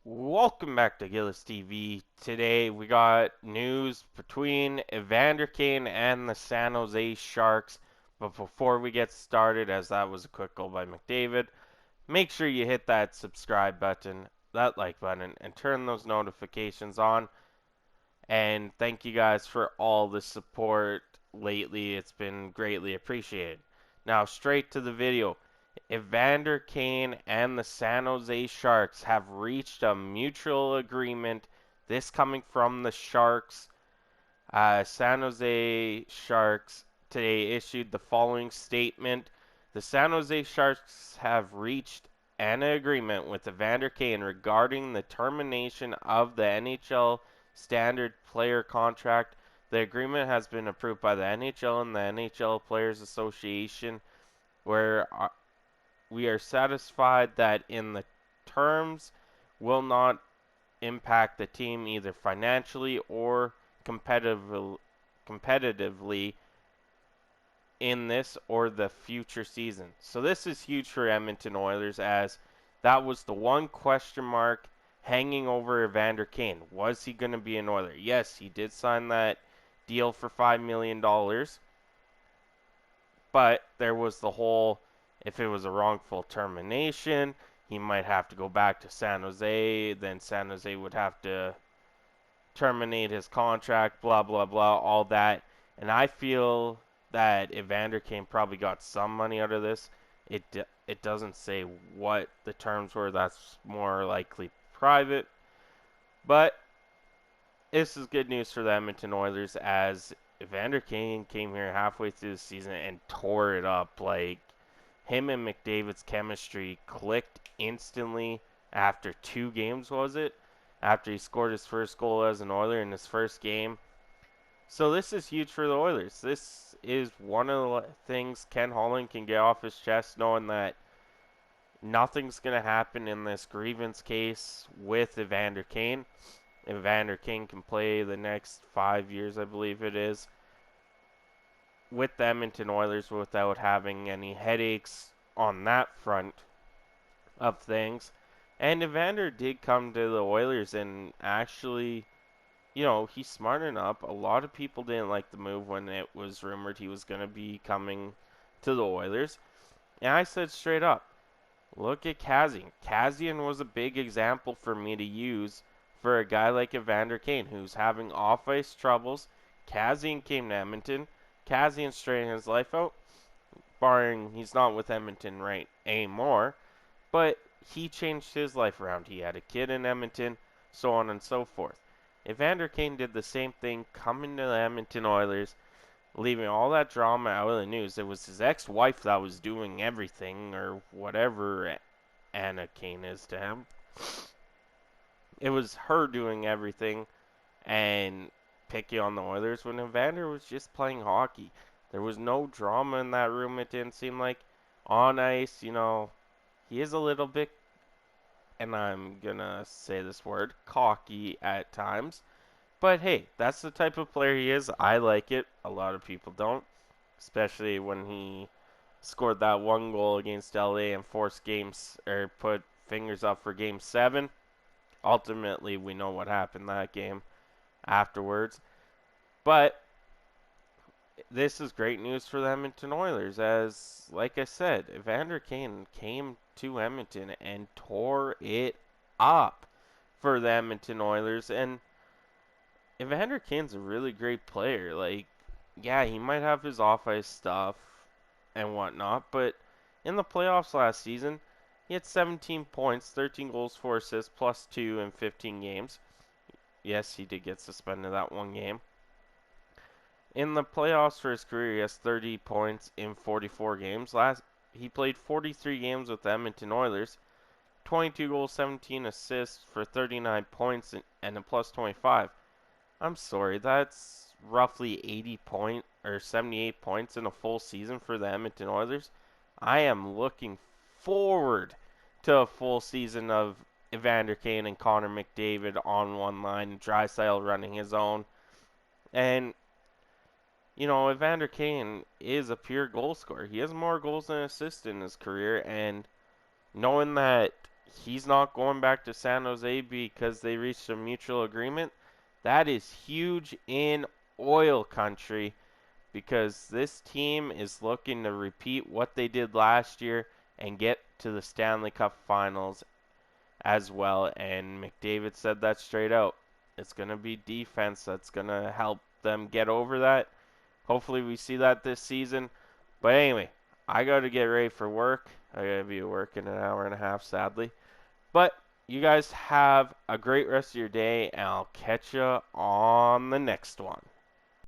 Welcome back to Gillis TV. Today we got news between Evander Kane and the San Jose Sharks. But before we get started, as that was a quick goal by McDavid, make sure you hit that subscribe button, that like button, and turn those notifications on. And thank you guys for all the support lately. It's been greatly appreciated. Now, straight to the video. Evander Kane and the San Jose Sharks have reached a mutual agreement. This coming from the Sharks. San Jose Sharks today issued the following statement. The San Jose Sharks have reached an agreement with Evander Kane regarding the termination of the NHL standard player contract. The agreement has been approved by the NHL and the NHL Players Association, where we are satisfied that in the terms will not impact the team either financially or competitively in this or the future season. So this is huge for Edmonton Oilers, as that was the one question mark hanging over Evander Kane. Was he going to be an Oiler? Yes, he did sign that deal for $5 million, but there was the whole, if it was a wrongful termination, he might have to go back to San Jose, then San Jose would have to terminate his contract, blah, blah, blah, all that. And I feel that Evander Kane probably got some money out of this. It doesn't say what the terms were. That's more likely private. But this is good news for the Edmonton Oilers, as Evander Kane came here halfway through the season and tore it up. Like, him and McDavid's chemistry clicked instantly after 2 games, was it? After he scored his first goal as an Oiler in his first game. So this is huge for the Oilers. This is one of the things Ken Holland can get off his chest, knowing that nothing's going to happen in this grievance case with Evander Kane. Evander Kane can play the next 5 years, I believe it is, with the Edmonton Oilers without having any headaches on that front of things. And Evander did come to the Oilers, and actually, he's smart enough. A lot of people didn't like the move when it was rumored he was going to be coming to the Oilers. And I said straight up, look at Kassian. Kassian was a big example for me to use for a guy like Evander Kane, who's having off-ice troubles. Kassian came to Edmonton. Kassian straightened his life out, barring he's not with Edmonton right anymore. But he changed his life around. He had a kid in Edmonton, so on and so forth. Evander Kane did the same thing, coming to the Edmonton Oilers, leaving all that drama out of the news. It was his ex-wife that was doing everything, or whatever Anna Kane is to him. It was her doing everything and picking on the Oilers when Evander was just playing hockey. There was no drama in that room, it didn't seem like. On ice, he is a little bit, and I'm gonna say this word, cocky at times. But hey, that's the type of player he is. I like it. A lot of people don't, especially when he scored that one goal against LA and forced games, or put fingers up for game 7. Ultimately, we know what happened that game afterwards. But this is great news for the Edmonton Oilers, as, like I said, Evander Kane came to Edmonton and tore it up for the Edmonton Oilers. And Evander Kane's a really great player. Like, yeah, he might have his off-ice stuff and whatnot, but in the playoffs last season, he had 17 points, 13 goals, 4 assists, plus 2 in 15 games. Yes, he did get suspended that one game. In the playoffs for his career, he has 30 points in 44 games. He played 43 games with the Edmonton Oilers, 22 goals, 17 assists for 39 points and a plus 25. I'm sorry, that's roughly 78 points in a full season for the Edmonton Oilers. I am looking forward to a full season of Evander Kane and Connor McDavid on one line, Draisaitl running his own. And, Evander Kane is a pure goal scorer. He has more goals than assists in his career, and knowing that he's not going back to San Jose because they reached a mutual agreement. That is huge in oil country because this team is looking to repeat what they did last year and get to the Stanley Cup Finals as well. And McDavid said that straight out. It's going to be defense that's going to help them get over that. Hopefully we see that this season. But anyway, I got to get ready for work. I got to be at work in an hour and a half, sadly. But you guys have a great rest of your day, and I'll catch you on the next one.